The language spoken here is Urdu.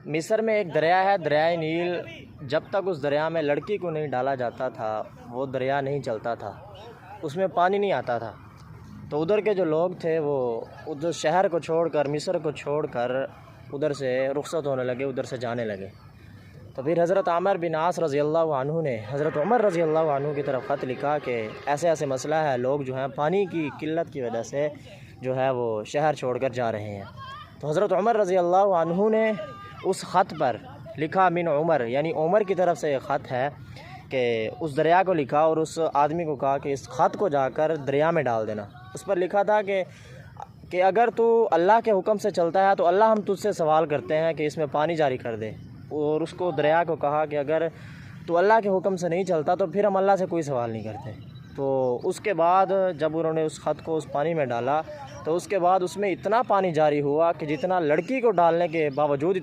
مصر میں ایک دریا ہے، دریائے نیل۔ جب تک اس دریا میں لڑکی کو نہیں ڈالا جاتا تھا وہ دریا نہیں چلتا تھا، اس میں پانی نہیں آتا تھا۔ تو ادھر کے جو لوگ تھے وہ ادھر شہر کو چھوڑ کر، مصر کو چھوڑ کر ادھر سے رخصت ہونے لگے، ادھر سے جانے لگے۔ تو پھر حضرت عامر بن عاص رضی اللہ عنہ نے حضرت عمر رضی اللہ عنہ کی طرف خط لکھا کہ ایسے ایسے مسئلہ ہے، لوگ جو ہیں پانی کی قلت کی وجہ سے جو ہے وہ شہر چھوڑ کر جا رہے ہیں۔ تو حضرت عمر رضی اللہ عنہ نے اس خط پر لکھا، من عمر، یعنی عمر کی طرف سے ایک خط ہے کہ اس دریا کو لکھا اور اس آدمی کو کہا کہ اس خط کو جا کر دریا میں ڈال دینا۔ اس پر لکھا تھا کہ اگر تو اللہ کے حکم سے چلتا ہے تو اللہ ہم تجھ سے سوال کرتے ہیں کہ اس میں پانی جاری کر دے، اور اس کو دریا کو کہا کہ اگر تو اللہ کے حکم سے نہیں چلتا تو پھر ہم اللہ سے کوئی سوال نہیں کرتے۔ تو اس کے بعد جب انہوں نے اس خط کو اس پانی میں ڈالا تو اس کے بعد اس میں اتنا پانی جاری ہوا کہ جتنا لڑکی کو ڈالنے کے باوجود